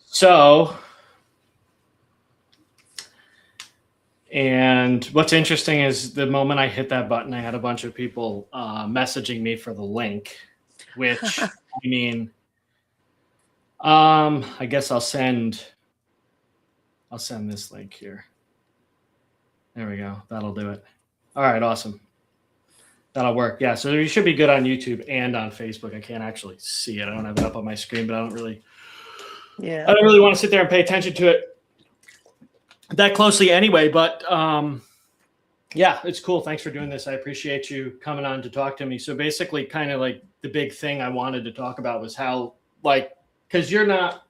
So, and what's interesting is the moment I hit that button, I had a bunch of people messaging me for the link, which I mean, I guess I'll send this link here. There we go. That'll do it. All right, awesome. That'll work. Yeah, so you should be good on YouTube and on Facebook. I can't actually see it. I don't have it up on my screen, but I don't really want to sit there and pay attention to it that closely anyway. But yeah, it's cool. Thanks for doing this. I appreciate you coming on to talk to me. So basically, kind of like the big thing I wanted to talk about was how, like, because you're not,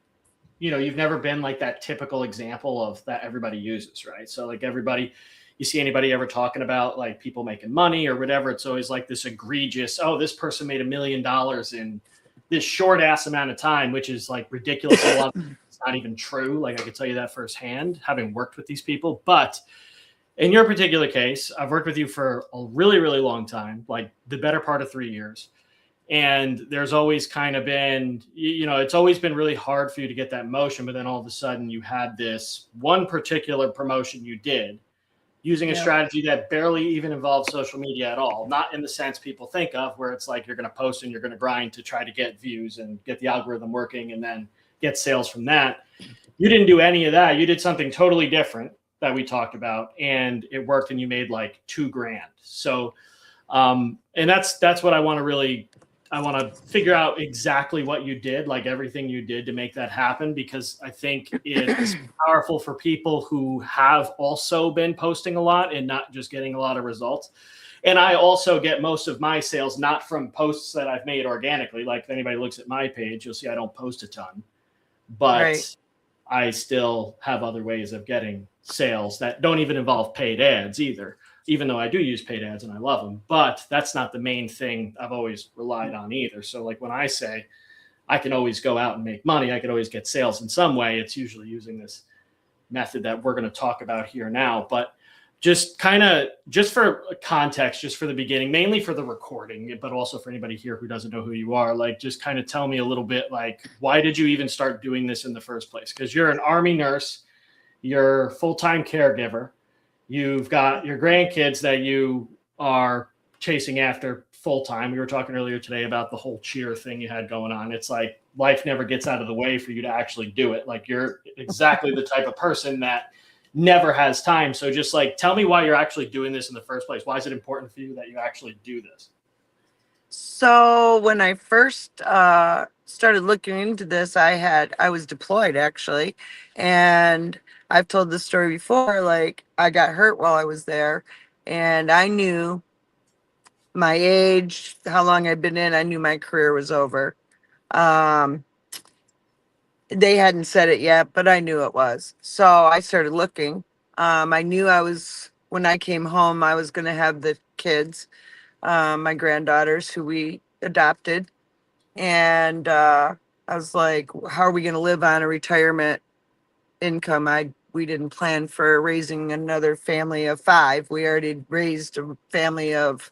you've never been like that typical example of that everybody uses, right? So like everybody, you see anybody ever talking about like people making money or whatever, it's always like this egregious, oh, this person made $1 million in this short ass amount of time, which is like ridiculous. A lot of it's not even true. Like I can tell you that firsthand, having worked with these people. But in your particular case, I've worked with you for a really, really long time, like the better part of 3 years. And there's always kind of been, it's always been really hard for you to get that motion. But then all of a sudden you had this one particular promotion you did using a strategy that barely even involves social media at all. Not in the sense people think of where it's like you're going to post and you're going to grind to try to get views and get the algorithm working and then get sales from that. You didn't do any of that. You did something totally different that we talked about, and it worked, and you made like $2,000. So, and that's what I want to figure out exactly what you did, like everything you did to make that happen, because I think it's powerful for people who have also been posting a lot and not just getting a lot of results. And I also get most of my sales not from posts that I've made organically. Like if anybody looks at my page, you'll see I don't post a ton, but I still have other ways of getting sales that don't even involve paid ads either, even though I do use paid ads and I love them. But that's not the main thing I've always relied on either. So like when I say I can always go out and make money, I could always get sales in some way, it's usually using this method that we're going to talk about here now. But just for context, just for the beginning, mainly for the recording, but also for anybody here who doesn't know who you are, like just kind of tell me a little bit, like, why did you even start doing this in the first place? Because you're an Army nurse, you're a full-time caregiver, you've got your grandkids that you are chasing after full-time. We were talking earlier today about the whole cheer thing you had going on. It's like life never gets out of the way for you to actually do it. Like you're exactly the type of person that never has time. So just like, tell me why you're actually doing this in the first place. Why is it important for you that you actually do this? So when I first started looking into this, I was deployed actually, and I've told this story before. Like I got hurt while I was there, and I knew my age, how long I'd been in. I knew my career was over. Um, they hadn't said it yet, but I knew it was. So I started looking. I knew when I came home, I was going to have the kids, my granddaughters who we adopted. And I was like, how are we going to live on a retirement income? We didn't plan for raising another family of 5. We already raised a family of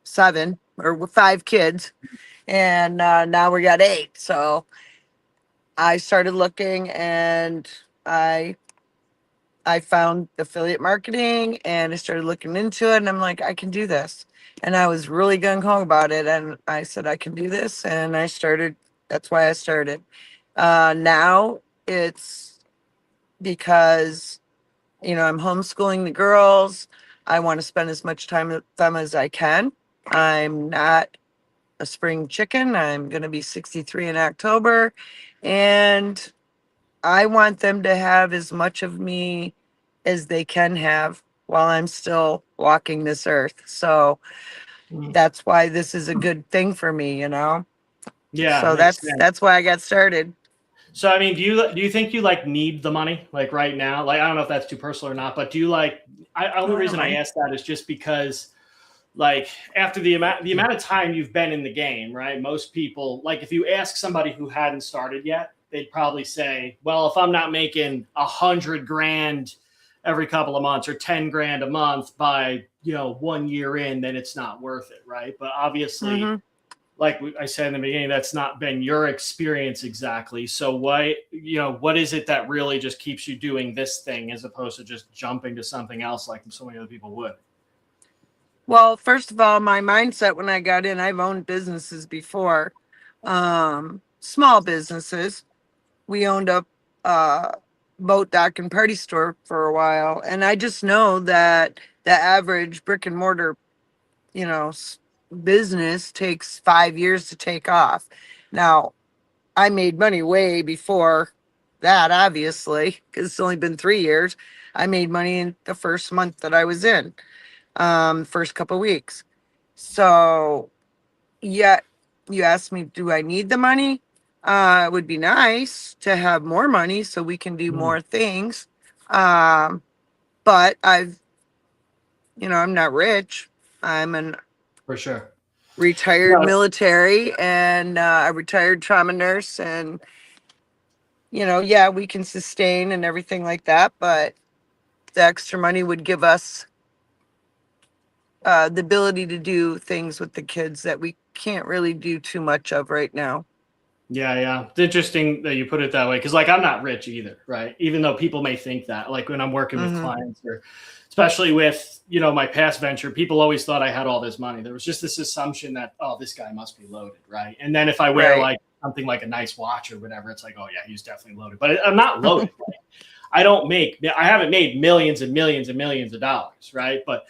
7 or 5 kids. And now we got 8. So I started looking, and I found affiliate marketing, and I started looking into it, and I'm like, I can do this. And I was really gung ho about it. And I said, I can do this. And that's why I started. Now it's because, I'm homeschooling the girls. I want to spend as much time with them as I can. I'm not a spring chicken. I'm going to be 63 in October. And I want them to have as much of me as they can have while I'm still walking this earth. So that's why this is a good thing for me, Yeah. So that's why I got started. So I mean, do you think you like need the money like right now? Like I don't know if that's too personal or not, but do you like? Only reason I ask that is just because, like, after the amount of time you've been in the game, right? Most people, like, if you ask somebody who hadn't started yet, they'd probably say, "Well, if I'm not making $100,000 every couple of months or $10,000 a month by 1 year in, then it's not worth it," right? But obviously. like I said in the beginning, that's not been your experience exactly. So what is it that really just keeps you doing this thing as opposed to just jumping to something else like so many other people would? Well, first of all, my mindset when I got in, I've owned businesses before, small businesses. We owned a boat dock and party store for a while, and I just know that the average brick and mortar, you know, business takes 5 years to take off. Now, I made money way before that, obviously, because it's only been 3 years. I made money in the first month that I was in, first couple weeks. So, yeah, you asked me, do I need the money? It would be nice to have more money so we can do more things. But I'm not rich. I'm an For sure. retired No. military and a retired trauma nurse, and yeah, we can sustain and everything like that, but the extra money would give us the ability to do things with the kids that we can't really do too much of right now. Yeah. It's interesting that you put it that way, because like I'm not rich either, right? Even though people may think that, like when I'm working with clients, or especially with my past venture, people always thought I had all this money. There was just this assumption that, oh, this guy must be loaded, right? And then if I wear like something like a nice watch or whatever, it's like, oh yeah, he's definitely loaded. But I'm not loaded. Like, I haven't made millions and millions and millions of dollars, right? But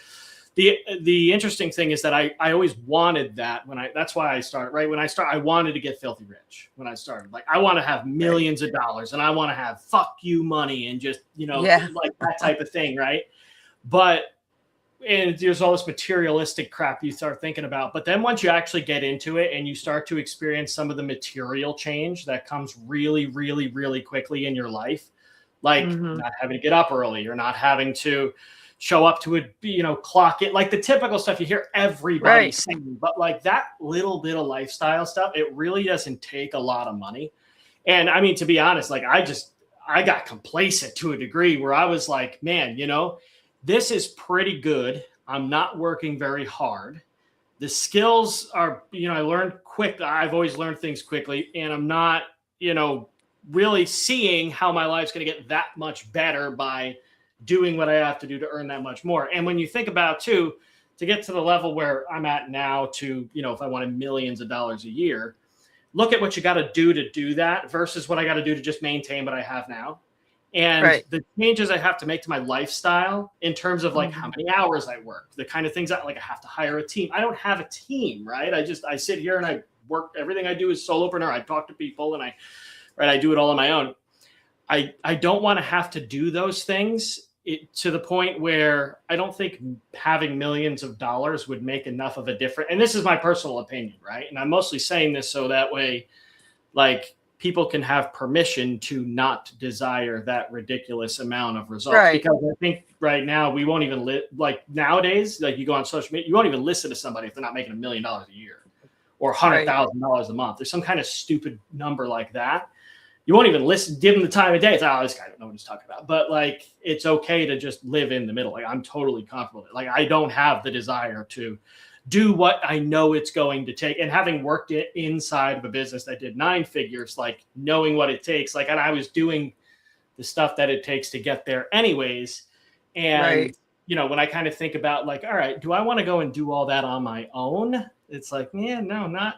the interesting thing is that I always wanted that that's why I started, right? When I started, I wanted to get filthy rich when I started. Like I want to have millions of dollars, and I want to have fuck you money and just, like that type of thing. Right. And there's all this materialistic crap you start thinking about. But then once you actually get into it and you start to experience some of the material change that comes really, really, really quickly in your life, like not having to get up early, or not having to show up to clock it, like the typical stuff you hear everybody saying, but like that little bit of lifestyle stuff, it really doesn't take a lot of money. And I mean, to be honest, like I got complacent to a degree where I was like, man, this is pretty good. I'm not working very hard. The skills are, I learned quick. I've always learned things quickly, and I'm not, really seeing how my life's going to get that much better by doing what I have to do to earn that much more. And when you think about too, to get to the level where I'm at now, to, if I wanted millions of dollars a year, look at what you got to do that versus what I got to do to just maintain what I have now. And the changes I have to make to my lifestyle in terms of like how many hours I work, the kind of things I have to hire a team. I don't have a team, right? I sit here and I work. Everything I do is solopreneur. I talk to people and I do it all on my own. I don't want to have to do those things to the point where I don't think having millions of dollars would make enough of a difference. And this is my personal opinion, right? And I'm mostly saying this so that way, like, people can have permission to not desire that ridiculous amount of results. Because I think right now we won't even like nowadays, like you go on social media, you won't even listen to somebody if they're not making $1 million a year or $100,000 a month. There's some kind of stupid number like that. You won't even listen, give them the time of day. It's, oh, this guy, I don't know what he's talking about. But like, it's okay to just live in the middle. Like, I'm totally comfortable with it. Like, I don't have the desire to do what I know it's going to take. And having worked it inside of a business that did 9 figures, like knowing what it takes, like, and I was doing the stuff that it takes to get there anyways. And, when I kind of think about like, all right, do I want to go and do all that on my own? It's like, yeah, no, not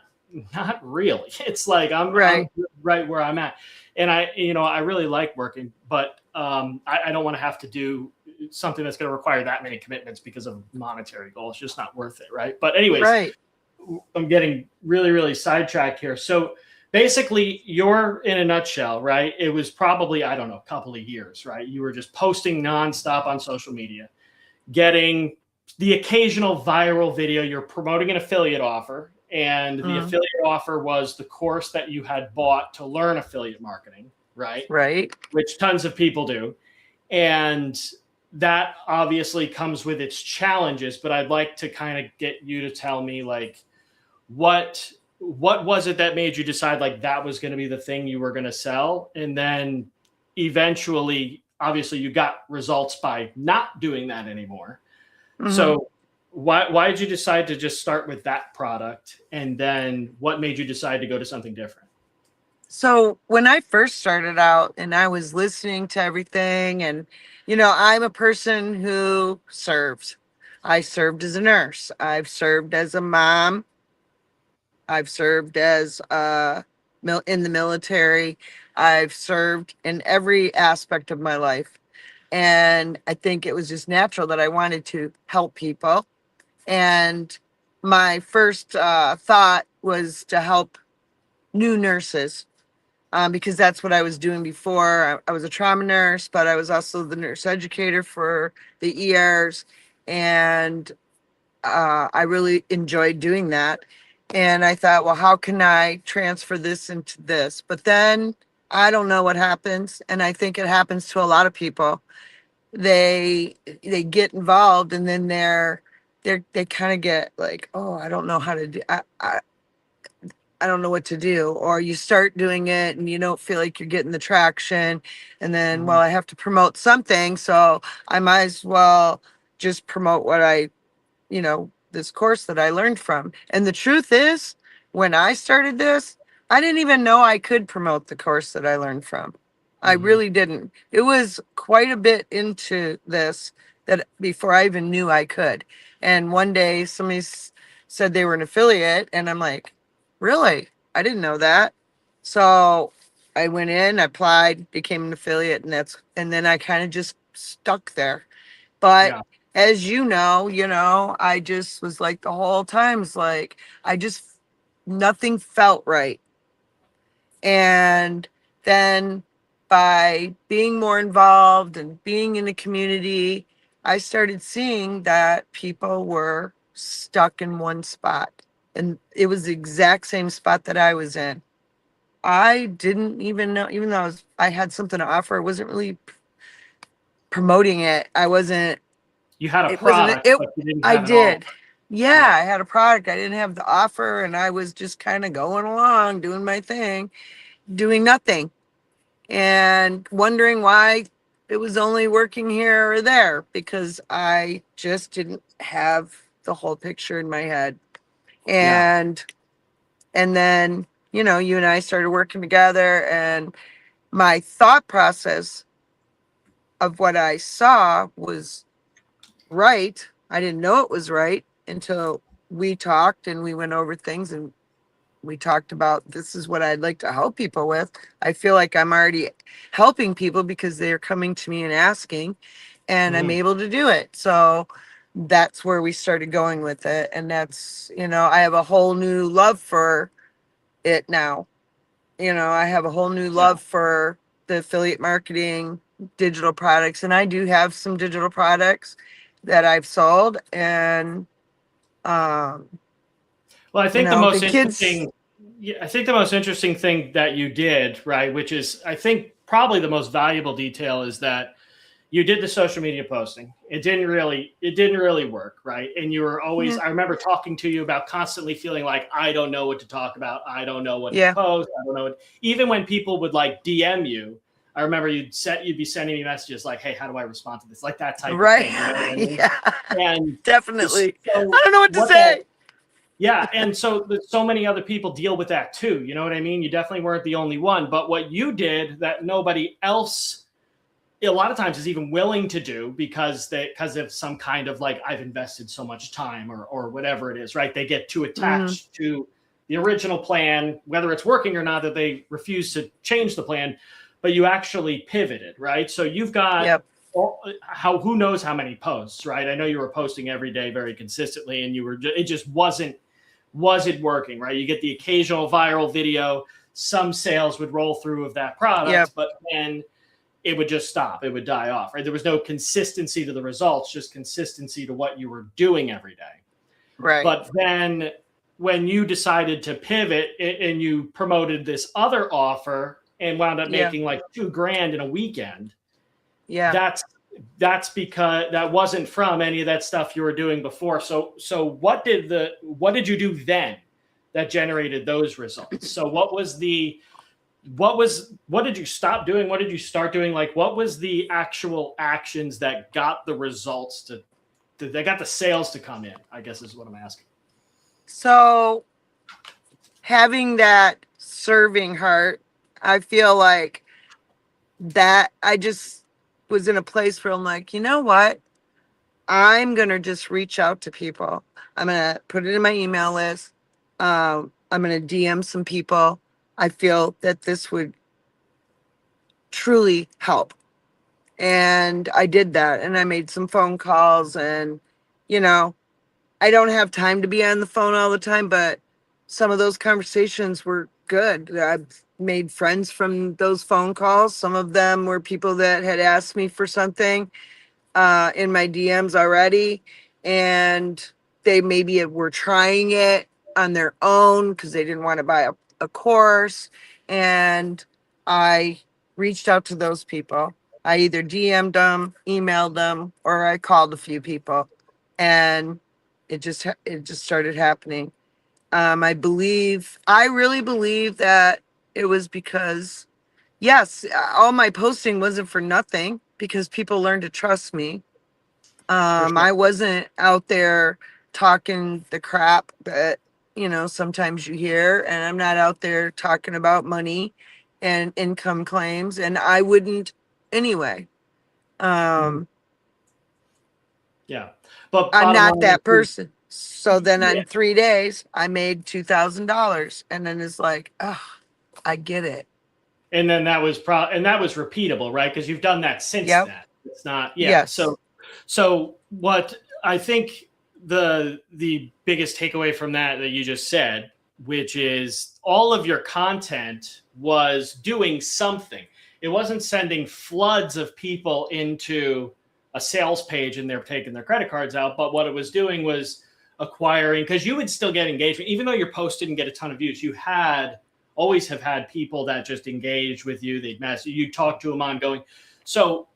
really. It's like, I'm right where I'm at. And I really like working, but I don't want to have to do something that's going to require that many commitments because of monetary goals. It's just not worth it. Right. But anyways, I'm getting really, really sidetracked here. So basically, you're, in a nutshell, right? It was probably, I don't know, a couple of years, right? You were just posting nonstop on social media, getting the occasional viral video. You're promoting an affiliate offer. And the affiliate offer was the course that you had bought to learn affiliate marketing, right? Right. Which tons of people do. And that obviously comes with its challenges, but I'd like to kind of get you to tell me, like, what was it that made you decide like that was going to be the thing you were going to sell? And then eventually, obviously, you got results by not doing that anymore. So why did you decide to just start with that product? And then what made you decide to go to something different? So when I first started out and I was listening to everything, and I'm a person who serves. I served as a nurse. I've served as a mom. I've served as in the military. I've served in every aspect of my life. And I think it was just natural that I wanted to help people. And my first thought was to help new nurses, because that's what I was doing before. I was a trauma nurse, but I was also the nurse educator for the ERs. And I really enjoyed doing that. And I thought, well, how can I transfer this into this? But then I don't know what happens. And I think it happens to a lot of people. They get involved, and then they kind of get like, oh, I don't know how to do. I don't know what to do. Or you start doing it and you don't feel like you're getting the traction. And then, well, I have to promote something. So I might as well just promote this course that I learned from. And the truth is, when I started this, I didn't even know I could promote the course that I learned from. I really didn't. It was quite a bit into this that before I even knew I could. And one day somebody said they were an affiliate, and I'm like, really? I didn't know that. So I went in, applied, became an affiliate, and then I kind of just stuck there. But Yeah. as I just was like the whole time, it's like nothing felt right. And then by being more involved and being in the community, I started seeing that people were stuck in one spot. And it was the exact same spot that I was in. I didn't even know, even though I had something to offer, I wasn't really promoting it. I wasn't, You had a it wasn't, product, it, but you didn't I have it all. did. Yeah, I had a product. I didn't have the offer, and I was just kind of going along, doing my thing, doing nothing, and wondering why it was only working here or there, because I just didn't have the whole picture in my head. Yeah. And then, you and I started working together, and my thought process of what I saw was right. I didn't know it was right until we talked and we went over things, and we talked about, this is what I'd like to help people with. I feel like I'm already helping people because they're coming to me and asking, and I'm Mhm. able to do it. So that's where we started going with it. And that's, I have a whole new love for it now. I have a whole new Yeah. love for the affiliate marketing, digital products. And I do have some digital products that I've sold. And, um, Well, I think the the most kids, interesting, yeah, I think the most interesting thing that you did, right, which is, I think, probably the most valuable detail, is that you did the social media posting. It didn't really work, right? And you were always, yeah, I remember talking to you about constantly feeling like, I don't know what to talk about. I don't know what to yeah, post. I don't know what, even when people would like DM you, I remember you'd be sending me messages like, hey, how do I respond to this? Like that type of right. thing. You know what I mean? Yeah, And definitely. so I don't know what to what that say. yeah, and so many other people deal with that too. You know what I mean? You definitely weren't the only one. But what you did that nobody else, a lot of times, is even willing to do, because of some kind of like, I've invested so much time, or whatever it is, right? They get too Mm, attached to the original plan, whether it's working or not, that they refuse to change the plan. But you actually pivoted, right? So you've got yep. who knows how many posts, right? I know you were posting every day very consistently, and it just wasn't working, right? You get the occasional viral video, some sales would roll through of that product, Yep. but then it would just stop. It would die off, right? There was no consistency to the results, just consistency to what you were doing every day. Right. But then when you decided to pivot and you promoted this other offer and wound up Yeah. making like $2,000 in a weekend, Yeah. that's because that wasn't from any of that stuff you were doing before. So what did you do then that generated those results? So what did you stop doing? What did you start doing? Like, what was the actual actions that got the results they got the sales to come in, I guess is what I'm asking. So having that serving heart, I feel like that I just was in a place where I'm like, you know what? I'm going to just reach out to people. I'm going to put it in my email list. I'm going to DM some people. I feel that this would truly help. And I did that, and I made some phone calls, and, you know, I don't have time to be on the phone all the time, but some of those conversations were good. I've made friends from those phone calls. Some of them were people that had asked me for something in my DMs already, and they maybe were trying it on their own because they didn't want to buy a course. And I reached out to those people. I either DM'd them, emailed them, or I called a few people, and it just started happening. I really believe that it was because, yes, all my posting wasn't for nothing, because people learned to trust me. For sure. I wasn't out there talking the crap that, sometimes you hear, and I'm not out there talking about money and income claims, and I wouldn't anyway. Yeah. But I'm bottom not line that is, person. So then yeah. in 3 days, I made $2,000, and then it's like, oh, I get it. And then that was and that was repeatable, right? Because you've done that since Yep. then. It's not, Yes. So what I think the biggest takeaway from that you just said, which is all of your content was doing something. It wasn't sending floods of people into a sales page and they're taking their credit cards out, but what it was doing was acquiring, because you would still get engagement, even though your post didn't get a ton of views. You always have had people that just engage with you. They'd message you, talk to them ongoing. So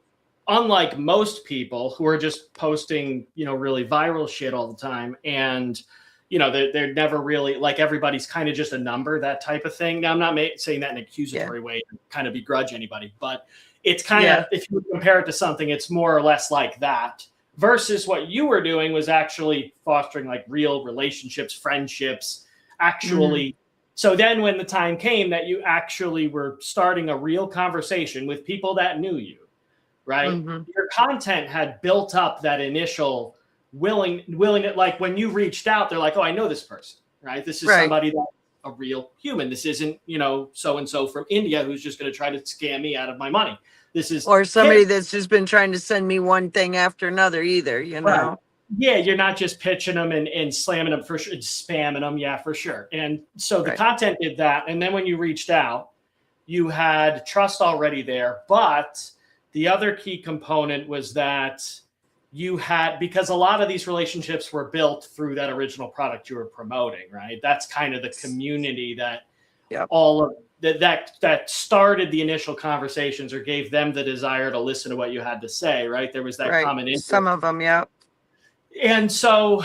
unlike most people who are just posting, really viral shit all the time, and they're never really, like, everybody's kind of just a number, that type of thing. Now, I'm not saying that in an accusatory way to kind of begrudge anybody, but it's kind of, if you compare it to something, it's more or less like that, versus what you were doing was actually fostering like real relationships, friendships, actually. So then when the time came that you actually were starting a real conversation with people that knew you, right? Your content had built up that initial willing, like when you reached out, they're like, oh, I know this person, right? This is somebody that's a real human. This isn't, so-and-so from India who's just going to try to scam me out of my money. This is, or somebody that's just been trying to send me one thing after another either, Right. Yeah, you're not just pitching them and slamming them, for sure, spamming them. Yeah, for sure. And so the content did that. And then when you reached out, you had trust already there. But the other key component was that you had, because a lot of these relationships were built through that original product you were promoting, right? That's kind of the community that all of that started the initial conversations or gave them the desire to listen to what you had to say, right? There was that common interest. Some of them, And so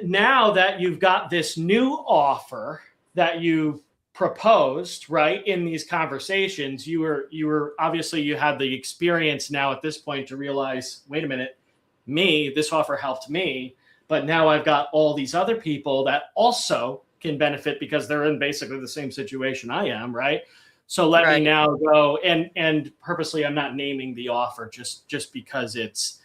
now that you've got this new offer that you proposed, right, in these conversations, you were obviously, you had the experience now at this point to realize, wait a minute, this offer helped me, but now I've got all these other people that also can benefit because they're in basically the same situation I am, right? So let me now go and purposely, I'm not naming the offer just because it's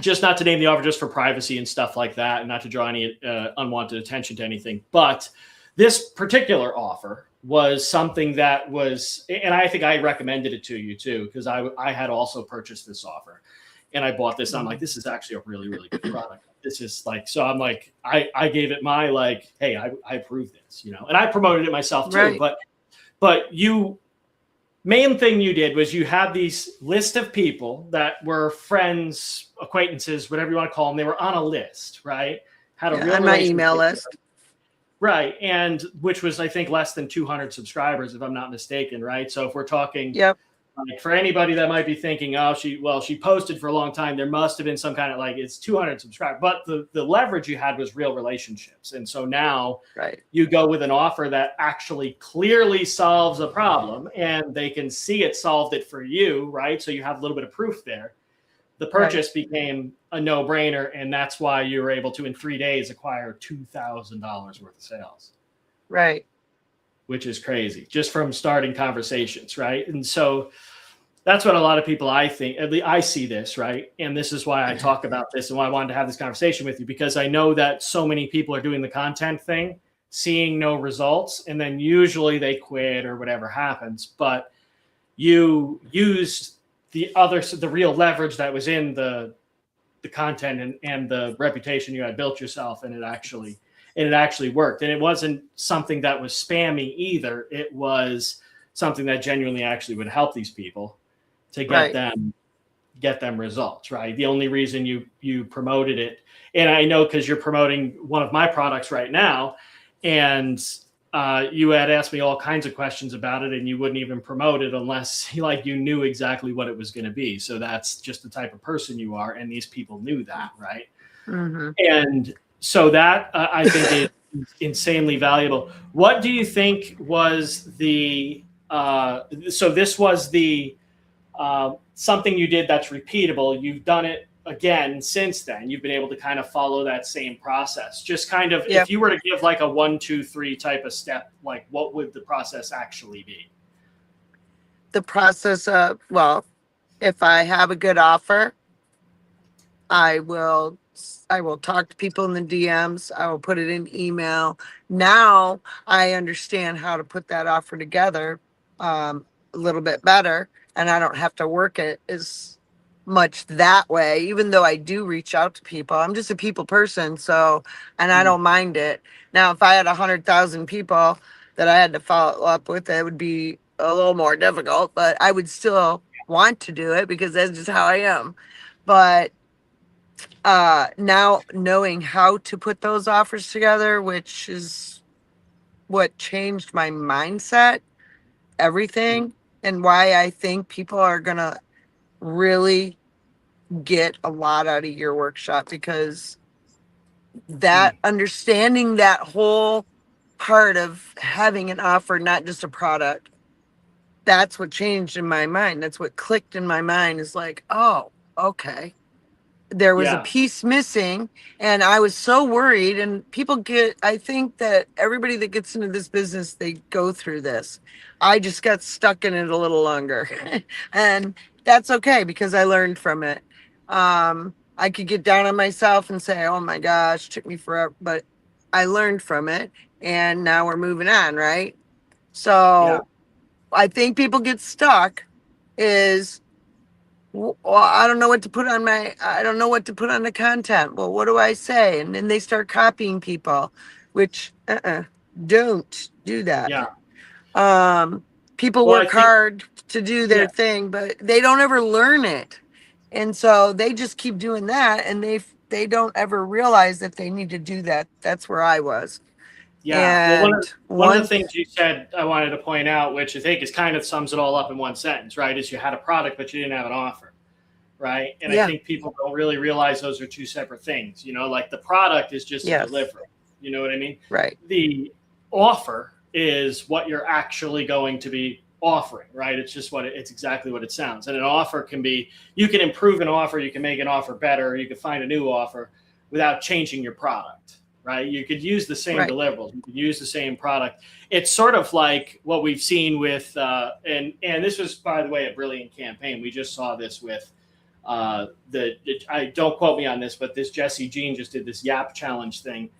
just not to name the offer, just for privacy and stuff like that, and not to draw any unwanted attention to anything. But this particular offer was something that was, and I think I recommended it to you too, because I had also purchased this offer, and I bought this. I'm like, this is actually a really, really good product. This is like, so I'm like, I gave it my, like, hey, I approve this, and I promoted it myself too. But main thing you did was you had these list of people that were friends, acquaintances, whatever you want to call them. They were on a list, right? Had a real on my email list. Right. And which was, I think, less than 200 subscribers, if I'm not mistaken, right? So if we're talking, like, for anybody that might be thinking, oh, she posted for a long time, there must have been some kind of, like, it's 200 subscribers. But the leverage you had was real relationships. And so now you go with an offer that actually clearly solves a problem, and they can see it solved it for you, right? So you have a little bit of proof there. the purchase became a no-brainer, and that's why you were able to, in 3 days, acquire $2,000 worth of sales. Right. Which is crazy, just from starting conversations, right? And so that's what a lot of people, I think, at least I see this, right? And this is why I talk about this and why I wanted to have this conversation with you, because I know that so many people are doing the content thing, seeing no results, and then usually they quit or whatever happens. But you used the real leverage that was in the content and the reputation you had built yourself, and it actually worked. And it wasn't something that was spammy either. It was something that genuinely actually would help these people to get them results, right? The only reason you promoted it, and I know because you're promoting one of my products right now, and you had asked me all kinds of questions about it, and you wouldn't even promote it unless you knew exactly what it was going to be. So that's just the type of person you are, and these people knew that, right? Mm-hmm. And so that I think is insanely valuable. What do you think was the so this was the something you did that's repeatable? You've done it again since then. You've been able to kind of follow that same process. Just kind of, if you were to give like a 1, 2, 3 type of step, like what would the process actually be? The process of, well, if I have a good offer, I will talk to people in the DMs. I will put it in email. Now I understand how to put that offer together a little bit better, and I don't have to work it as much that way, even though I do reach out to people. I'm just a people person, so, and I don't mind it. Now, if I had 100,000 people that I had to follow up with, it would be a little more difficult, but I would still want to do it because that's just how I am. But now knowing how to put those offers together, which is what changed my mindset, everything, and why I think people are gonna really get a lot out of your workshop, because that understanding that whole part of having an offer, not just a product, that's what changed in my mind. That's what clicked in my mind, is like, oh, okay, there was a piece missing, and I was so worried. And I think that everybody that gets into this business, they go through this. I just got stuck in it a little longer and that's okay, because I learned from it. I could get down on myself and say, oh my gosh, it took me forever, but I learned from it, and now we're moving on, right? So I think people get stuck is, well, I don't know what to put on the content. Well, what do I say? And then they start copying people, which don't do that. People work hard to do their thing, but they don't ever learn it. And so they just keep doing that, and they don't ever realize that they need to do that. That's where I was. Yeah. Well, one of the things you said I wanted to point out, which I think is kind of sums it all up in one sentence, right, is you had a product, but you didn't have an offer, right? And I think people don't really realize those are two separate things. Like the product is just a delivery. You know what I mean? Right. The offer is what you're actually going to be offering, right? It's just it's exactly what it sounds. And an offer can be, you can improve an offer, you can make an offer better, or you can find a new offer without changing your product. Right? You could use the same deliverables. You could use the same product. It's sort of like what we've seen with, and this was, by the way, a brilliant campaign. We just saw this with I don't quote me on this, but this Jessie Jean just did this Yap challenge thing.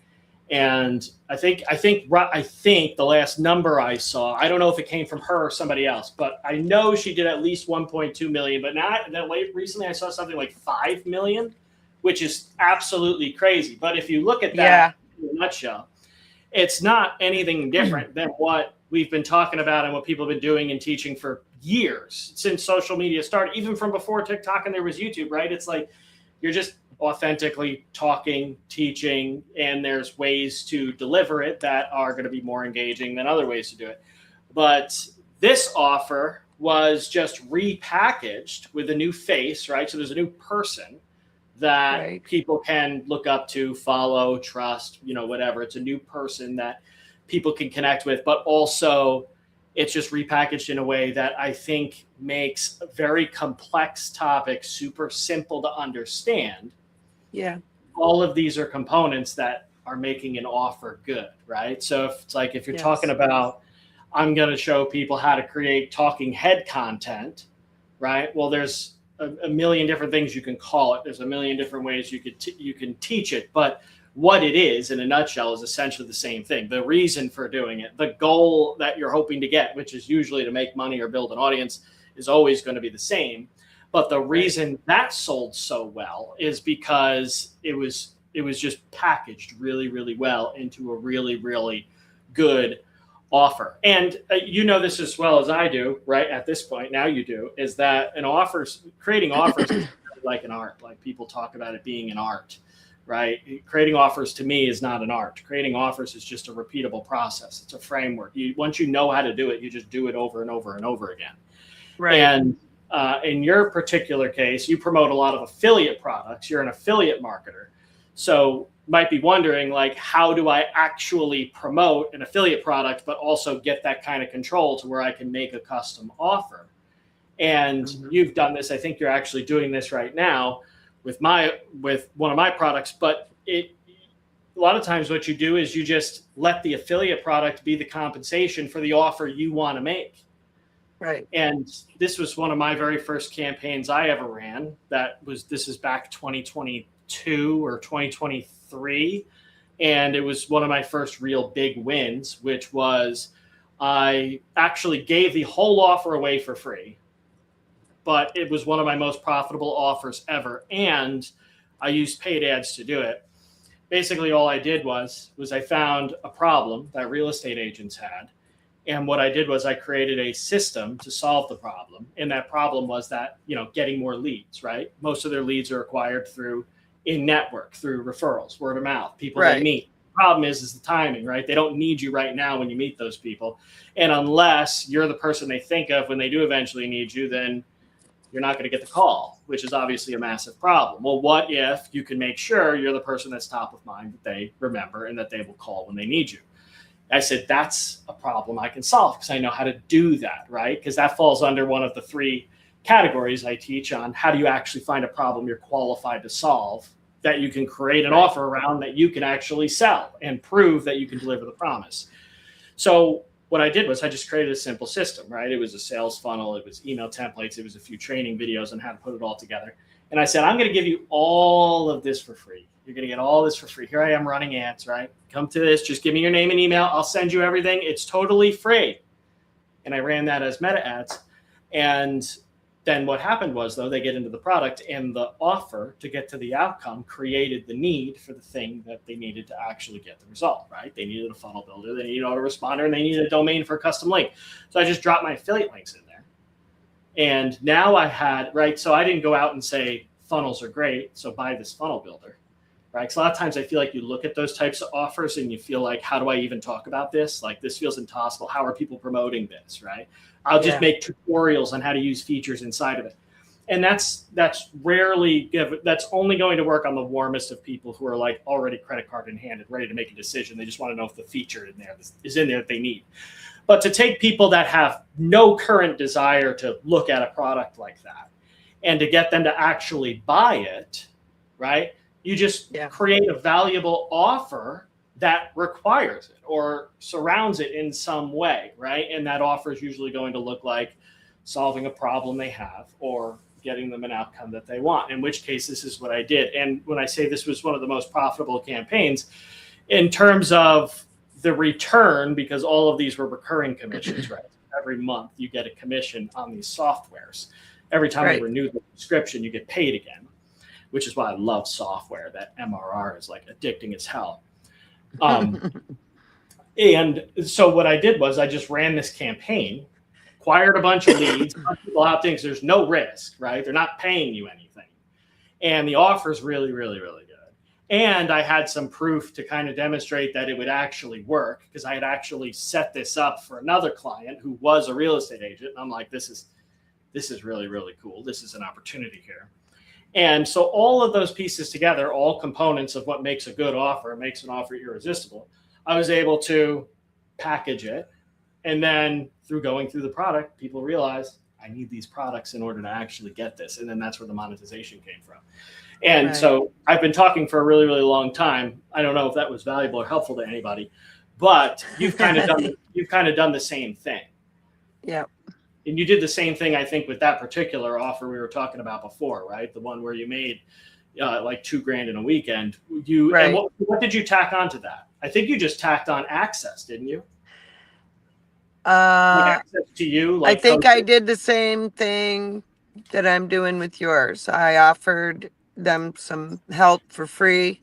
And I think the last number I saw, I don't know if it came from her or somebody else, but I know she did at least 1.2 million, but recently I saw something like 5 million. Which is absolutely crazy. But if you look at that in a nutshell, it's not anything different than what we've been talking about and what people have been doing and teaching for years, since social media started, even from before TikTok and there was YouTube, right? It's like you're just authentically talking, teaching, and there's ways to deliver it that are going to be more engaging than other ways to do it. But this offer was just repackaged with a new face, right? So there's a new person that people can look up to, follow, trust, whatever. It's a new person that people can connect with, but also It's just repackaged in a way that I think makes a very complex topic super simple to understand. Yeah. All of these are components that are making an offer good, right? So if it's like, if you're talking Yes. about, I'm going to show people how to create talking head content, right? Well, there's a million different things you can call it. There's a million different ways you can teach it, but what it is in a nutshell is essentially the same thing. The reason for doing it, the goal that you're hoping to get, which is usually to make money or build an audience, is always going to be the same. But the reason that sold so well is because it was just packaged really, really well into a really, really good offer. And you know this as well as I do, right? At this point, now you do, is that creating offers is like an art. Like people talk about it being an art, right? Creating offers to me is not an art. Creating offers is just a repeatable process. It's a framework. Once you know how to do it, you just do it over and over and over again. Right. And in your particular case, you promote a lot of affiliate products. You're an affiliate marketer. So might be wondering, like, how do I actually promote an affiliate product, but also get that kind of control to where I can make a custom offer? And you've done this. I think you're actually doing this right now with one of my products. But a lot of times what you do is you just let the affiliate product be the compensation for the offer you want to make. Right. And this was one of my very first campaigns I ever ran. This is back 2022 or 2023. And it was one of my first real big wins, which was I actually gave the whole offer away for free, but it was one of my most profitable offers ever. And I used paid ads to do it. Basically, all I did was I found a problem that real estate agents had. And what I did was I created a system to solve the problem. And that problem was that, getting more leads, right? Most of their leads are acquired through in-network, through referrals, word of mouth, people they meet. The problem is the timing, right? They don't need you right now when you meet those people. And unless you're the person they think of when they do eventually need you, then you're not going to get the call, which is obviously a massive problem. Well, what if you can make sure you're the person that's top of mind, that they remember, and that they will call when they need you? I said, that's a problem I can solve because I know how to do that, right? Because that falls under one of the 3 categories I teach on how do you actually find a problem you're qualified to solve that you can create an offer around that you can actually sell and prove that you can deliver the promise. So what I did was I just created a simple system, right? It was a sales funnel. It was email templates. It was a few training videos on how to put it all together. And I said, I'm going to give you all of this for free. You're going to get all this for free. Here I am running ads, right? Come to this. Just give me your name and email. I'll send you everything. It's totally free. And I ran that as meta ads. And then what happened was, though, they get into the product and the offer to get to the outcome created the need for the thing that they needed to actually get the result, right? They needed a funnel builder. They needed an autoresponder, and they needed a domain for a custom link. So I just dropped my affiliate links in there. And now I had, right? So I didn't go out and say funnels are great, so buy this funnel builder. Right. So a lot of times I feel like you look at those types of offers and you feel like, how do I even talk about this? Like, this feels impossible. How are people promoting this? Right. I'll just make tutorials on how to use features inside of it. And that's only going to work on the warmest of people who are like already credit card in hand and ready to make a decision. They just want to know if the feature is in there that they need. But to take people that have no current desire to look at a product like that and to get them to actually buy it, right? You just create a valuable offer that requires it or surrounds it in some way, right? And that offer is usually going to look like solving a problem they have or getting them an outcome that they want, in which case this is what I did. And when I say this was one of the most profitable campaigns in terms of the return, because all of these were recurring commissions, right? Every month you get a commission on these softwares. Every time you renew the subscription, you get paid again, which is why I love software. That MRR is like addicting as hell. And so what I did was I just ran this campaign, acquired a bunch of leads, people out things. There's no risk, right? They're not paying you anything. And the offer is really, really, really good. And I had some proof to kind of demonstrate that it would actually work because I had actually set this up for another client who was a real estate agent. And I'm like, this is really, really cool. This is an opportunity here. And so all of those pieces together, all components of what makes a good offer, makes an offer irresistible, I was able to package it. And then through going through the product, people realize I need these products in order to actually get this. And then that's where the monetization came from. And Right. so I've been talking for a really, really long time. I don't know if that was valuable or helpful to anybody, but you've kind of done the same thing. Yeah. And you did the same thing, I think, with that particular offer we were talking about before, right? The one where you made like $2,000 in a weekend. Right. And what did you tack onto that? I think you just tacked on access, didn't you? Like access to you. Like I think I did the same thing that I'm doing with yours. I offered them some help for free,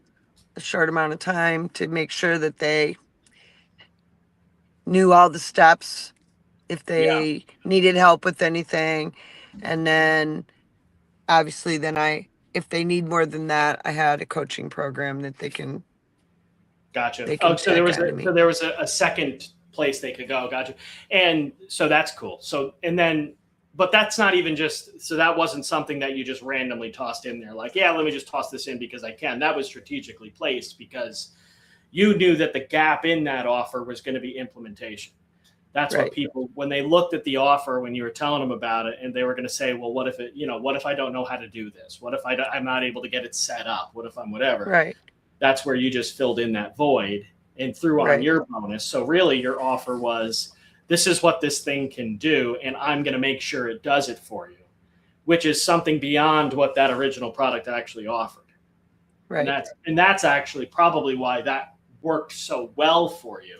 a short amount of time, to make sure that they knew all the steps if they needed help with anything. And then obviously if they need more than that, I had a coaching program that they can. Gotcha. They can So there was a second place they could go. Gotcha. And so that's cool. So, but that's not even so that wasn't something that you just randomly tossed in there. Like, yeah, let me just toss this in because I can. That was strategically placed because you knew that the gap in that offer was going to be implementation. That's Right. what people, when they looked at the offer, when you were telling them about it, and they were going to say, well, what if I don't know how to do this? What if I'm not able to get it set up? What if I'm whatever? Right. That's where you just filled in that void and threw on Right. your bonus. So really your offer was, this is what this thing can do, and I'm going to make sure it does it for you, which is something beyond what that original product actually offered. Right. And that's actually probably why that worked so well for you,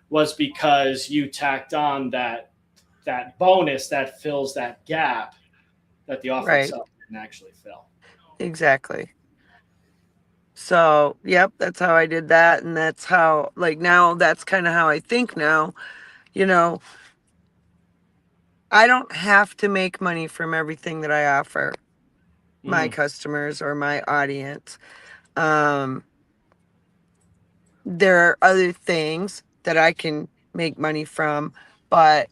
was because you tacked on that bonus that fills that gap that the offer Right. itself didn't actually fill. Exactly. So, yep, that's how I did that. And that's how, like, now that's kind of how I think now. You know, I don't have to make money from everything that I offer my customers or my audience. There are other things that I can make money from, but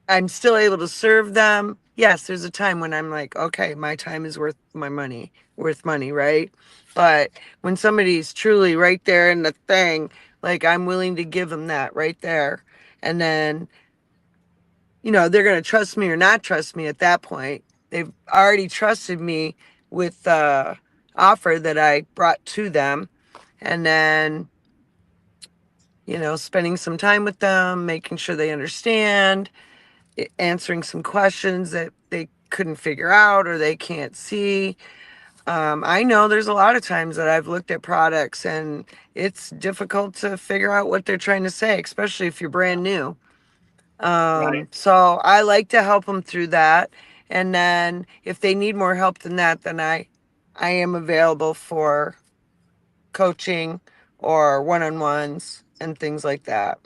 I'm still able to serve them. Yes, there's a time when I'm like, okay, my time is worth money, right? But when somebody's truly right there in the thing, like, I'm willing to give them that right there. And then, they're going to trust me or not trust me at that point. They've already trusted me with the offer that I brought to them. And then, spending some time with them, making sure they understand, answering some questions that they couldn't figure out or they can't see. I know there's a lot of times that I've looked at products and it's difficult to figure out what they're trying to say, especially if you're brand new. Right. So I like to help them through that. And then if they need more help than that, then I am available for coaching or one-on-ones and things like that.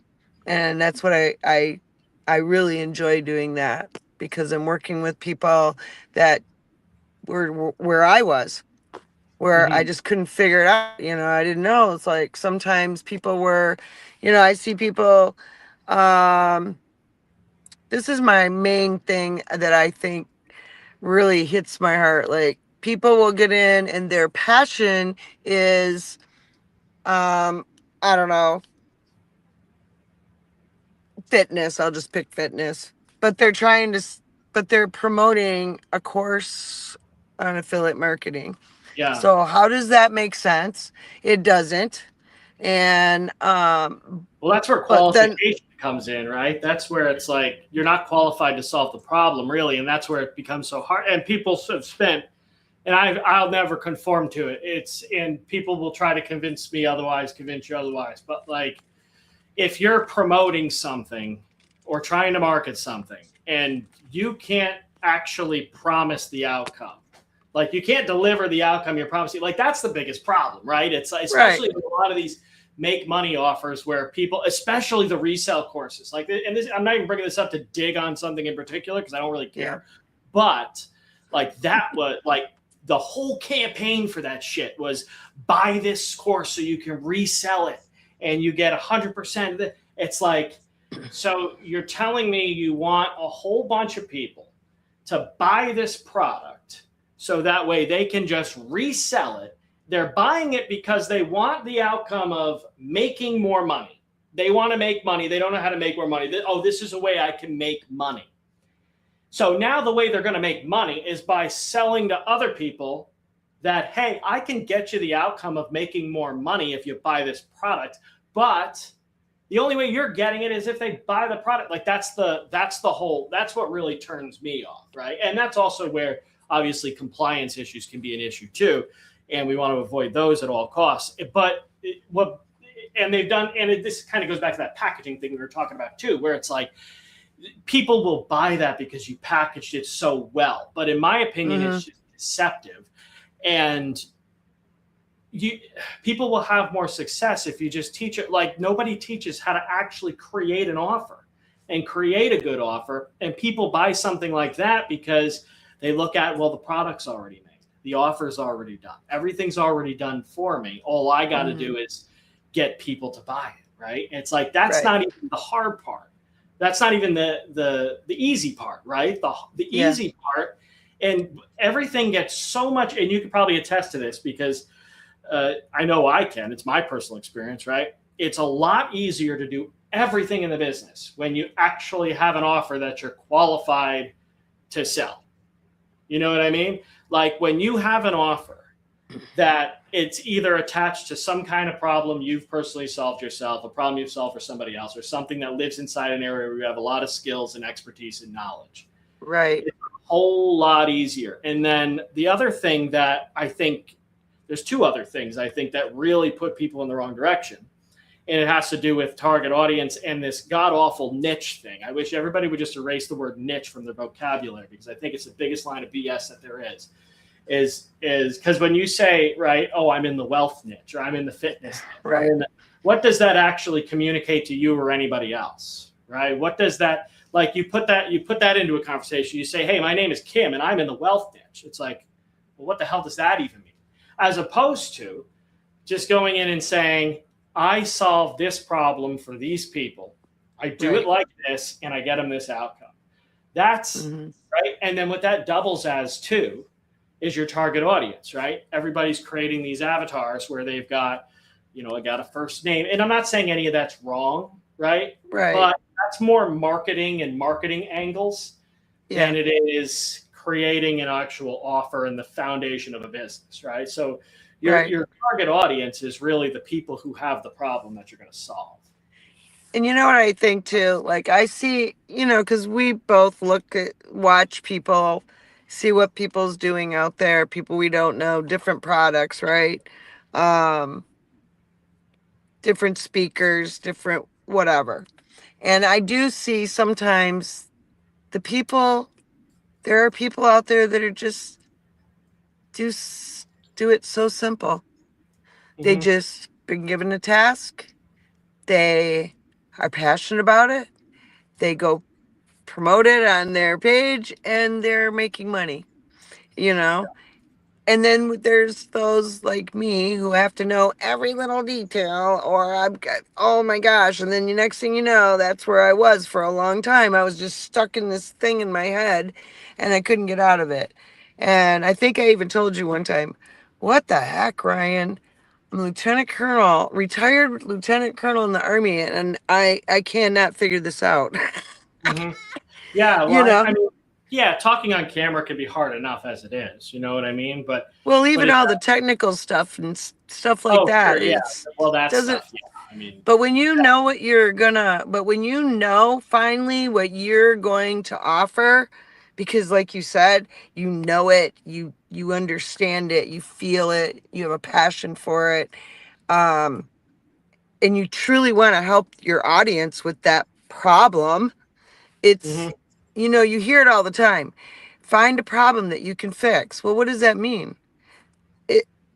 And that's what I really enjoy doing that, because I'm working with people that were where I was, where I just couldn't figure it out. I didn't know. It's like sometimes people were, I see people, this is my main thing that I think really hits my heart. Like, people will get in and their passion is, I don't know, fitness. I'll just pick fitness. But they're promoting a course on affiliate marketing. Yeah. So how does that make sense? It doesn't. And well, that's where qualification comes in, right? That's where it's like you're not qualified to solve the problem, really, and that's where it becomes so hard. And people have spent, and I'll never conform to it. And people will try to convince you otherwise. But like, if you're promoting something or trying to market something and you can't actually promise the outcome, like you can't deliver the outcome you're promising, like that's the biggest problem, right? It's especially with a lot of these make money offers where people, especially the resale courses, like, and this, I'm not even bringing this up to dig on something in particular because I don't really care, but like that was like the whole campaign for that shit was buy this course so you can resell it and you get 100% of it. It's like, so you're telling me you want a whole bunch of people to buy this product so that way they can just resell it. They're buying it because they want the outcome of making more money, They want to make money. They don't know how to make more money. Oh, this is a way I can make money. So now the way they're going to make money is by selling to other people that, hey, I can get you the outcome of making more money if you buy this product, but the only way you're getting it is if they buy the product. Like that's what really turns me off, right? And that's also where obviously compliance issues can be an issue too, and we want to avoid those at all costs. But this kind of goes back to that packaging thing we were talking about too, where it's like people will buy that because you packaged it so well. But in my opinion, it's just deceptive. And people will have more success if you just teach it. Like nobody teaches how to actually create an offer and create a good offer. And people buy something like that because they look at, well, the product's already made. The offer's already done. Everything's already done for me. All I got to do is get people to buy it, right? It's like, that's not even the hard part. That's not even the easy part, right? The easy part, and everything gets so much, and you could probably attest to this because I know I can. It's my personal experience, right? It's a lot easier to do everything in the business when you actually have an offer that you're qualified to sell. You know what I mean? Like when you have an offer that it's either attached to some kind of problem you've personally solved yourself, a problem you've solved for somebody else, or something that lives inside an area where you have a lot of skills and expertise and knowledge. Right. It's a whole lot easier. And then the other thing that I think, there's two other things I think that really put people in the wrong direction. And it has to do with target audience and this god-awful niche thing. I wish everybody would just erase the word niche from their vocabulary because I think it's the biggest line of BS that there is because when you say, right, oh, I'm in the wealth niche or I'm in the fitness niche, right? What does that actually communicate to you or anybody else, right? What does that, like you put that into a conversation, you say, hey, my name is Kim and I'm in the wealth niche. It's like, well, what the hell does that even mean? As opposed to just going in and saying, I solve this problem for these people. I do it like this and I get them this outcome. That's right. And then what that doubles as too is your target audience, right? Everybody's creating these avatars where they've got, I got a first name. And I'm not saying any of that's wrong, right? Right. But that's more marketing and marketing angles than it is creating an actual offer and the foundation of a business, right? So your target audience is really the people who have the problem that you're going to solve. And you know what I think too? Like I see, because we both watch people, see what people's doing out there, people we don't know, different products, right? Different speakers, different whatever. And I do see sometimes there are people out there that are just do it so simple. They just been given a task. They are passionate about it. They go promote it on their page and they're making money, And then there's those like me who have to know every little detail or oh my gosh. And then the next thing you know, that's where I was for a long time. I was just stuck in this thing in my head and I couldn't get out of it. And I think I even told you one time, what the heck, Ryan? I'm lieutenant colonel, retired lieutenant colonel in the Army, and I cannot figure this out. Yeah, well, I mean, talking on camera can be hard enough as it is. You know what I mean? But even all the technical stuff and stuff like that. Sure, well, that's stuff. Yeah, I mean, but when you know what when you know finally what you're going to offer, because like you said, you know it, you understand it, you feel it, you have a passion for it, and you truly want to help your audience with that problem. It's you hear it all the time. Find a problem that you can fix. Well, what does that mean?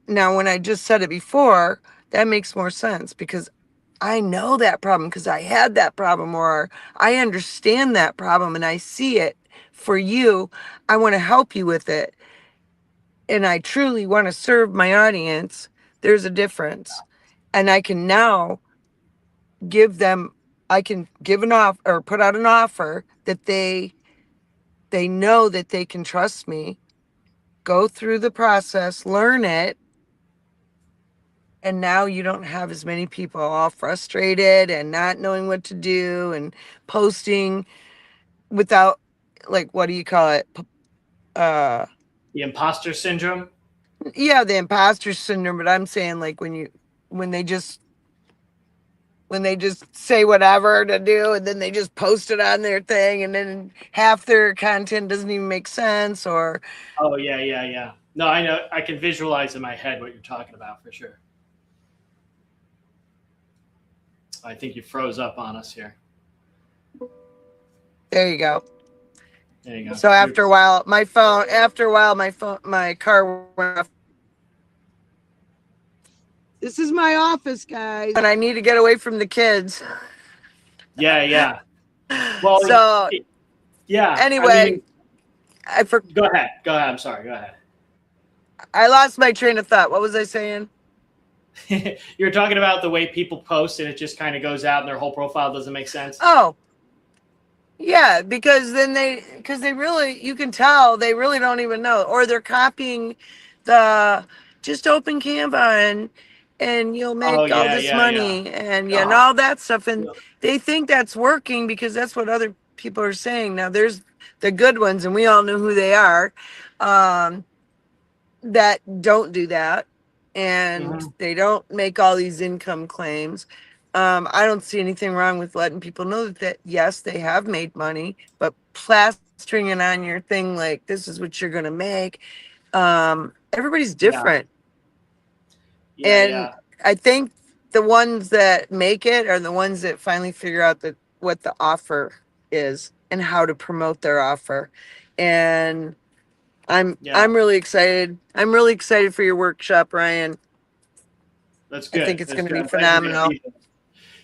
Now, when I just said it before, that makes more sense because I know that problem because I had that problem, or I understand that problem and I see it for you. I want to help you with it. And I truly want to serve my audience. There's a difference. And I can now give an offer or put out an offer that they know that they can trust me, go through the process, learn it, And now you don't have as many people all frustrated and not knowing what to do and posting without, like, what do you call it? Uh, The imposter syndrome. yeah, the imposter syndrome. But I'm saying, like, when they just say whatever to do and then they just post it on their thing and then half their content doesn't even make sense, or Oh yeah, yeah, yeah. No, I know. I can visualize in my head what you're talking about for sure. I think you froze up on us here. there you go. There you go. So after a while, my car went off. This is my office, guys, and I need to get away from the kids. Yeah, yeah. Well, So yeah. anyway, Go ahead. Go ahead. I'm sorry. Go ahead. I lost my train of thought. What was I saying? You're talking about the way people post and it just kind of goes out and their whole profile doesn't make sense. Oh, yeah, because they really, you can tell they really don't even know, or they're copying the just open Canva and you'll make Oh, all yeah, this yeah, money yeah. and Oh, all that stuff, and yeah. they think that's working because that's what other people are saying. Now there's the good ones, and we all know who they are, that don't do that, and Mhm. they don't make all these income claims. I don't see anything wrong with letting people know that yes, they have made money, but plastering it on your thing like this is what you're going to make. Everybody's Yeah, different. yeah, And yeah. I think the ones that make it are the ones that finally figure out what the offer is and how to promote their offer. And I'm Yeah. really excited. I'm really excited for your workshop, Ryan. That's I good. think it's That's going to good. be I'm glad you're going to phenomenal. be there.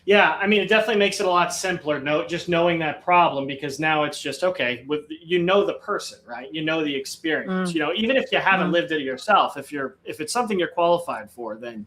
Yeah, I mean, it definitely makes it a lot simpler. Just knowing that problem, because now it's just okay. With the person, right? You know the experience. Mm, Even if you haven't mm, lived it yourself, if it's something you're qualified for, then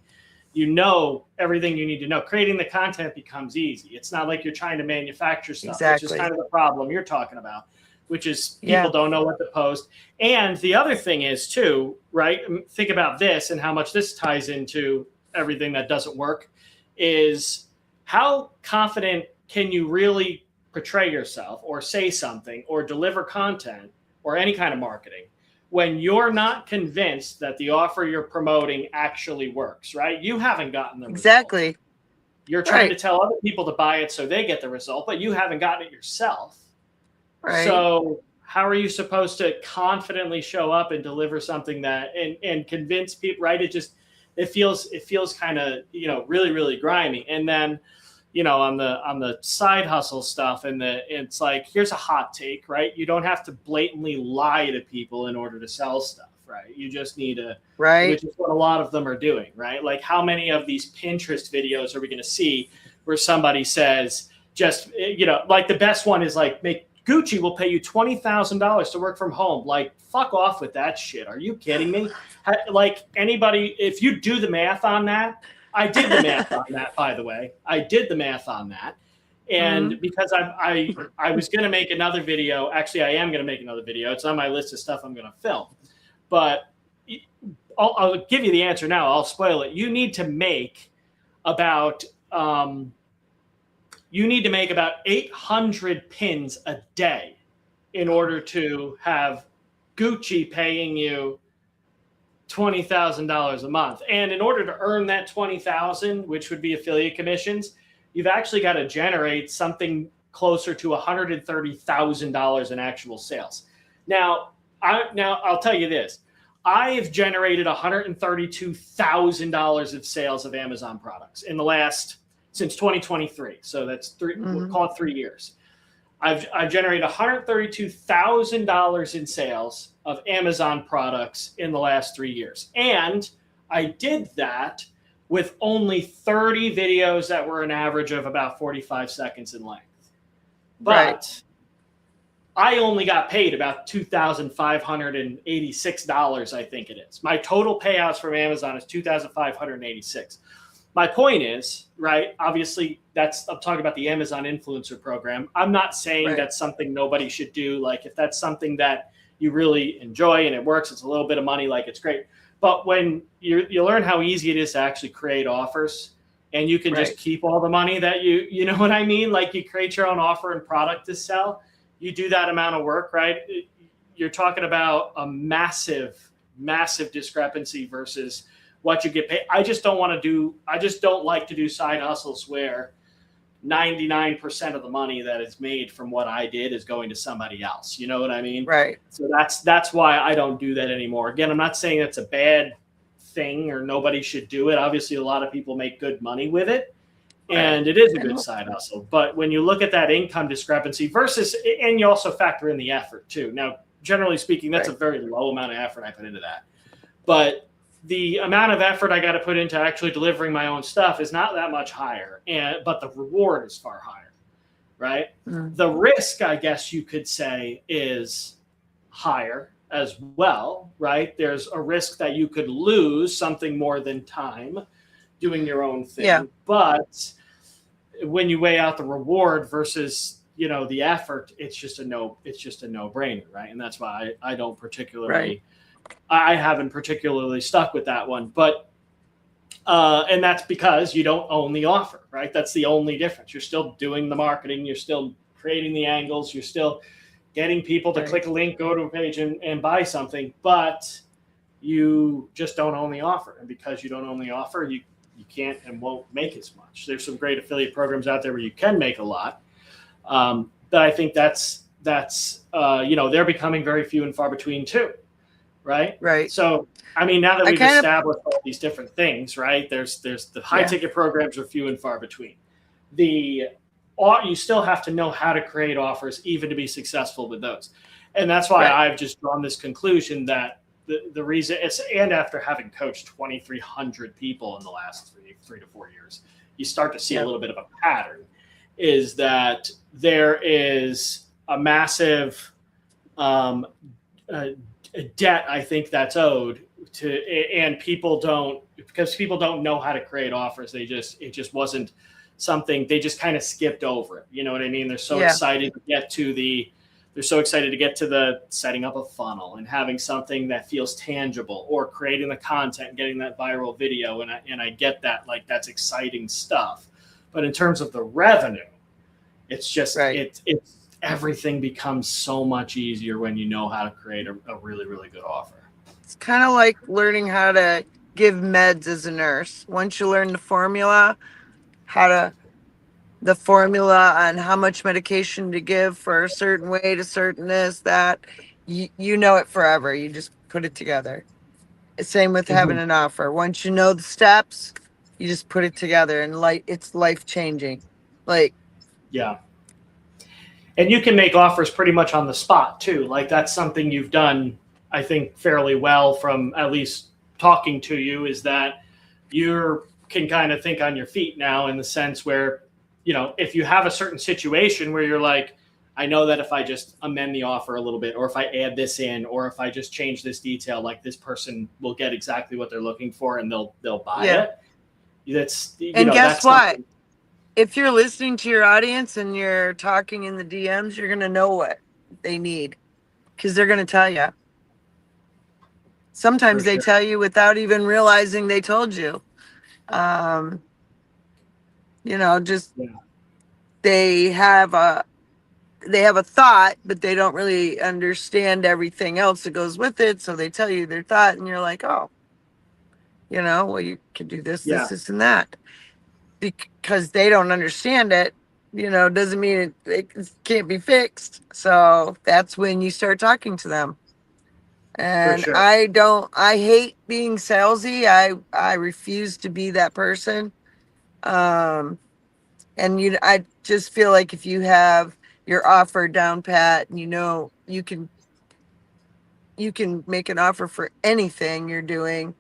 you know everything you need to know. Creating the content becomes easy. It's not like you're trying to manufacture stuff, which is exactly. kind of the problem you're talking about, which is Yeah. people don't know what to post. And the other thing is too, right? Think about this and how much this ties into everything that doesn't work is how confident can you really portray yourself or say something or deliver content or any kind of marketing when you're not convinced that the offer you're promoting actually works, right? You haven't gotten the Exactly. result. You're trying to Right. tell other people to buy it so they get the result, but you haven't gotten it yourself. Right. So how are you supposed to confidently show up and deliver something that and convince people, right? It feels kind of, really, really grimy. And then, on the side hustle stuff, and it's like, here's a hot take, right? You don't have to blatantly lie to people in order to sell stuff, right? You just need to, Right. which is what a lot of them are doing, right? Like, how many of these Pinterest videos are we going to see where somebody says, just, like the best one is like, Gucci will pay you $20,000 to work from home. Like, fuck off with that shit. Are you kidding me? Like, anybody, if you do the math on that, I did the math on that, by the way. I did the math on that. And because I was going to make another video. Actually, I am going to make another video. It's on my list of stuff I'm going to film. But I'll give you the answer now. I'll spoil it. You need to make about 800 pins a day in order to have Gucci paying you $20,000 a month. And in order to earn that $20,000, which would be affiliate commissions, you've actually got to generate something closer to $130,000 in actual sales. Now I'll tell you this. I've generated $132,000 of sales of Amazon products since 2023. So that's we'll call it 3 years. I've generated $132,000 in sales of Amazon products in the last 3 years. And I did that with only 30 videos that were an average of about 45 seconds in length. But Right. I only got paid about $2,586, I think it is. My total payouts from Amazon is $2,586. My point is, right, obviously I'm talking about the Amazon influencer program. I'm not saying that's something nobody should do. Like, if that's something that you really enjoy and it works, it's a little bit of money, like, it's great. But when you learn how easy it is to actually create offers, and you can just Right. keep all the money that you know what I mean? Like you create your own offer and product to sell, you do that amount of work, right? You're talking about a massive, massive discrepancy versus what you get paid. I just don't like to do side hustles where 99% of the money that is made from what I did is going to somebody else. You know what I mean? Right. So that's why I don't do that anymore. Again, I'm not saying it's a bad thing or nobody should do it. Obviously, a lot of people make good money with it, and it is a good side hustle. But when you look at that income discrepancy versus, and you also factor in the effort too. Now, generally speaking, that's a very low amount of effort I put into that. But the amount of effort I got to put into actually delivering my own stuff is not that much higher, but the reward is far higher, right? The risk, I guess you could say, is higher as well, right? There's a risk that you could lose something more than time doing your own thing. Yeah. But when you weigh out the reward versus the effort, it's just a no-brainer, right? And that's why I don't particularly. Right. I haven't particularly stuck with that one, but and that's because you don't own the offer, right? That's the only difference. You're still doing the marketing, you're still creating the angles, you're still getting people to click a link, go to a page and buy something, but you just don't own the offer. And because you don't own the offer, you can't and won't make as much. There's some great affiliate programs out there where you can make a lot. But I think that's they're becoming very few and far between too. Right. Right. So, I mean, now that we've established all these different things, right? There's the high ticket programs are few and far between. You still have to know how to create offers even to be successful with those. And that's why I've just drawn this conclusion that the reason and after having coached 2,300 people in the last 3 to 4 years, you start to see a little bit of a pattern, is that there is a massive, debt, I think, that's owed to, and people don't know how to create offers. It just wasn't something, they just kind of skipped over it. You know what I mean? They're so excited to get to the setting up a funnel and having something that feels tangible, or creating the content and getting that viral video. And I get that, like, that's exciting stuff. But in terms of the revenue, it's just, it's everything becomes so much easier when you know how to create a really, really good offer. It's kind of like learning how to give meds as a nurse. Once you learn the formula on how much medication to give for a certain way to certain this, that, you know it forever. You just put it together. Same with having an offer. Once you know the steps, you just put it together, and it's life changing. Yeah. And you can make offers pretty much on the spot too. Like, that's something you've done, I think, fairly well from at least talking to you, is that you can kind of think on your feet now, in the sense where, if you have a certain situation where you're like, I know that if I just amend the offer a little bit, or if I add this in, or if I just change this detail, like, this person will get exactly what they're looking for and they'll buy it. Guess what? If you're listening to your audience and you're talking in the DMs, you're going to know what they need, because they're going to tell you. Sometimes they tell you without even realizing they told you. They have a thought, but they don't really understand everything else that goes with it. So they tell you their thought, and you're like, oh, well, you could do this, this, and that. Because they don't understand it, doesn't mean it can't be fixed. So that's when you start talking to them. And I hate being salesy. I refuse to be that person. I just feel like if you have your offer down pat, and you can make an offer for anything you're doing,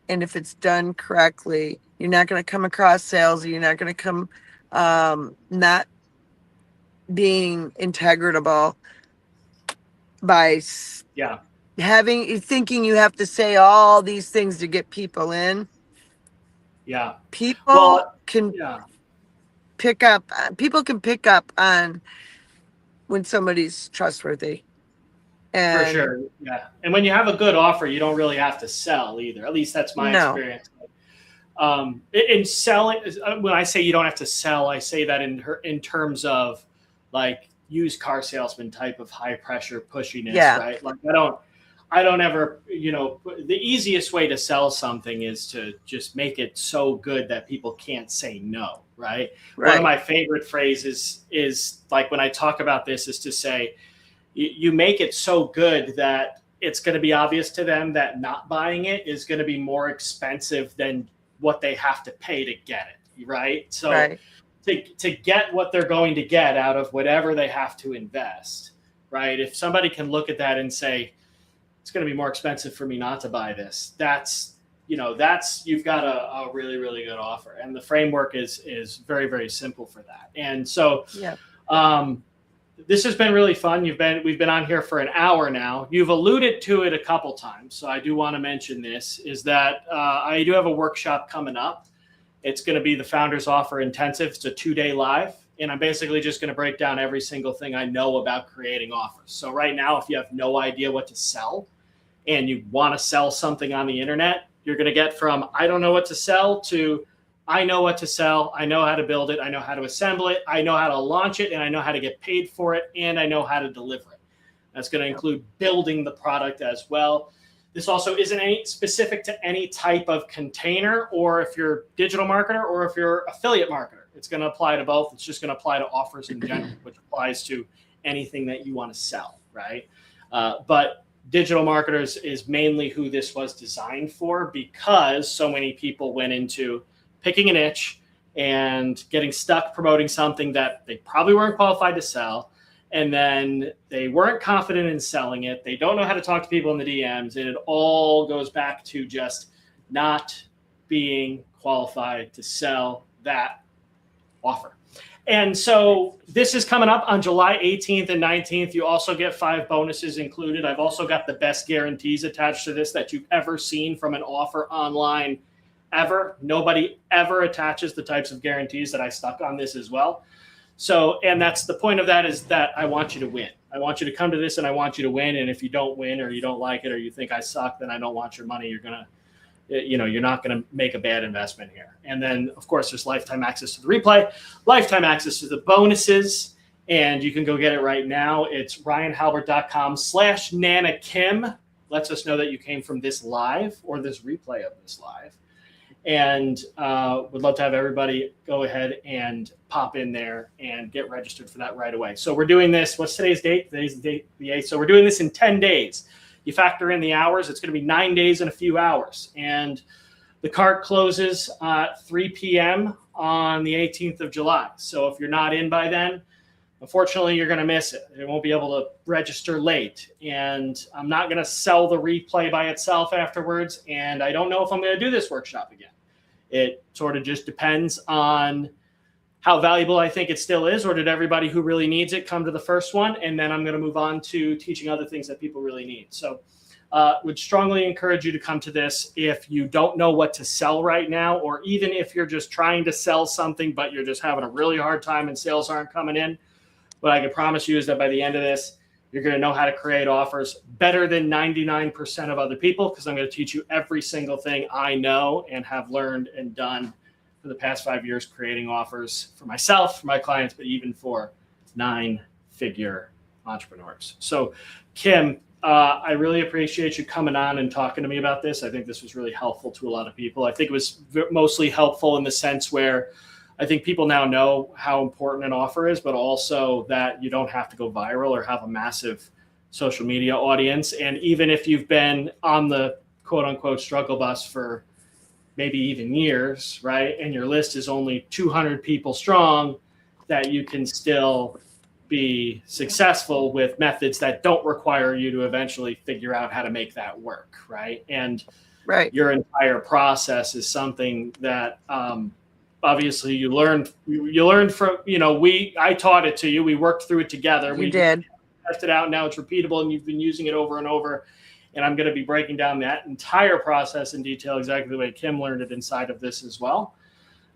and if it's done correctly, you're not going to come across salesy. You're not going to come not being integratable by thinking you have to say all these things to get people in. Yeah. People can pick up on when somebody's trustworthy. For And sure. Yeah. And when you have a good offer, you don't really have to sell either. At least that's my no, experience. In selling, when I say you don't have to sell, I say that in terms of like used car salesman type of high pressure pushiness, yeah, right? Like I don't ever, the easiest way to sell something is to just make it so good that people can't say no, right? One of right, my favorite phrases is like when I talk about this is to say, you make it so good that it's going to be obvious to them that not buying it is going to be more expensive than what they have to pay to get it, right? So right, to get what they're going to get out of whatever they have to invest, right? If somebody can look at that and say, it's going to be more expensive for me not to buy this, that's you've got a really, really good offer. And the framework is very, very simple for that. And so yeah, um, this has been really fun. We've been on here for an hour now. You've alluded to it a couple times, so I do want to mention this, is that I do have a workshop coming up. It's going to be the Founders Offer Intensive. It's a 2-day live, and I'm basically just going to break down every single thing I know about creating offers. So right now, if you have no idea what to sell and you want to sell something on the internet, you're going to get from I don't know what to sell to I know what to sell. I know how to build it. I know how to assemble it. I know how to launch it, and I know how to get paid for it, and I know how to deliver it. That's going to include building the product as well. This also isn't any specific to any type of container, or if you're a digital marketer or if you're affiliate marketer. It's going to apply to both. It's just going to apply to offers in general, which applies to anything that you want to sell, right? But digital marketers is mainly who this was designed for, because so many people went into picking a niche and getting stuck promoting something that they probably weren't qualified to sell. And then they weren't confident in selling it. They don't know how to talk to people in the DMs. And it all goes back to just not being qualified to sell that offer. And so this is coming up on July 18th and 19th. You also get 5 bonuses included. I've also got the best guarantees attached to this that you've ever seen from an offer online ever. Nobody ever attaches the types of guarantees that I stuck on this as well. So, and that's the point of that, is that I want you to win. I want you to come to this and I want you to win. And if you don't win, or you don't like it, or you think I suck, then I don't want your money. You're not going to make a bad investment here. And then of course there's lifetime access to the replay, lifetime access to the bonuses, and you can go get it right now. It's ryanhalbert.com/NanaKim. Lets us know that you came from this live or this replay of this live. And would love to have everybody go ahead and pop in there and get registered for that right away. So we're doing this. What's today's date? Today's the date, the 8th. So we're doing this in 10 days. You factor in the hours, it's going to be 9 days and a few hours. And the cart closes at 3 p.m. on the 18th of July. So if you're not in by then, unfortunately, you're going to miss it. You won't be able to register late. And I'm not going to sell the replay by itself afterwards. And I don't know if I'm going to do this workshop again. It sort of just depends on how valuable I think it still is, or did everybody who really needs it come to the first one? And then I'm going to move on to teaching other things that people really need. So would strongly encourage you to come to this if you don't know what to sell right now, or even if you're just trying to sell something, but you're just having a really hard time and sales aren't coming in. What I can promise you is that by the end of this, you're going to know how to create offers better than 99% of other people, because I'm going to teach you every single thing I know and have learned and done for the past 5 years creating offers for myself, for my clients, but even for 9-figure entrepreneurs. So, Kim, I really appreciate you coming on and talking to me about this. I think this was really helpful to a lot of people. I think it was mostly helpful in the sense where I think people now know how important an offer is, but also that you don't have to go viral or have a massive social media audience. And even if you've been on the quote unquote struggle bus for maybe even years, right, and your list is only 200 people strong, that you can still be successful with methods that don't require you to eventually figure out how to make that work, right? And right. your entire process is something that obviously you learned from, I taught it to you. We worked through it together. You did. Tested it out. Now it's repeatable and you've been using it over and over. And I'm going to be breaking down that entire process in detail, exactly the way Kim learned it inside of this as well.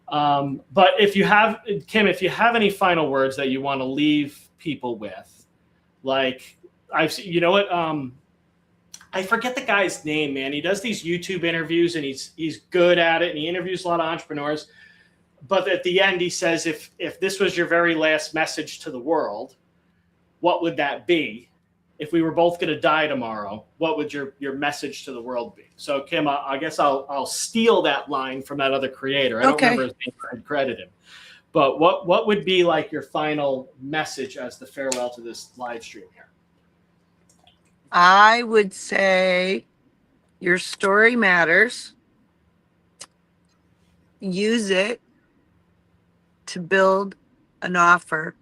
But if you have, Kim, if you have any final words that you want to leave people with, like I've seen, you know what? I forget the guy's name, man. He does these YouTube interviews and he's good at it and he interviews a lot of entrepreneurs. But at the end, he says, if this was your very last message to the world, what would that be? If we were both going to die tomorrow, what would your message to the world be? So, Kim, I guess I'll steal that line from that other creator. I don't remember his name. I'd credit him. But what would be like your final message as the farewell to this live stream here? I would say your story matters. Use it to build an offer,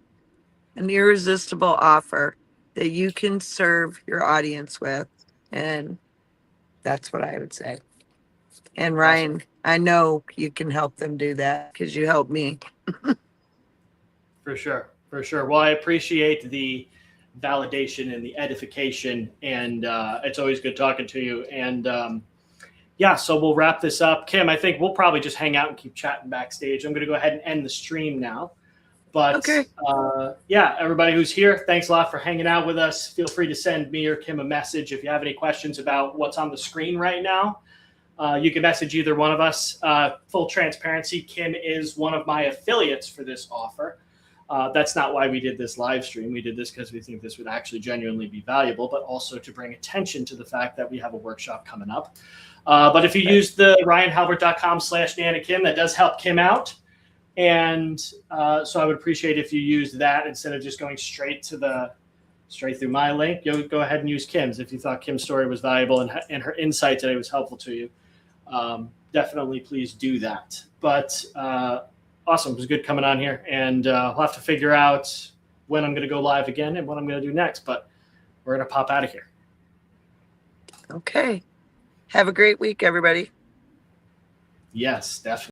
an irresistible offer that you can serve your audience with. And that's what I would say. And Ryan, awesome. I know you can help them do that because you helped me. For sure. For sure. Well, I appreciate the validation and the edification, and it's always good talking to you. And yeah, so we'll wrap this up. Kim, I think we'll probably just hang out and keep chatting backstage. I'm going to go ahead and end the stream now. But okay. Yeah, everybody who's here, thanks a lot for hanging out with us. Feel free to send me or Kim a message if you have any questions about what's on the screen right now. You can message either one of us. Full transparency, Kim is one of my affiliates for this offer. That's not why we did this live stream. We did this because we think this would actually genuinely be valuable, but also to bring attention to the fact that we have a workshop coming up. But if you use the ryanhalbert.com/NanaKim, that does help Kim out. And so I would appreciate if you used that instead of just going straight through my link. You'll go ahead and use Kim's if you thought Kim's story was valuable and her insight today was helpful to you. Definitely please do that. But awesome. It was good coming on here. And I'll have to figure out when I'm going to go live again and what I'm going to do next. But we're going to pop out of here. Okay. Have a great week, everybody. Yes, definitely.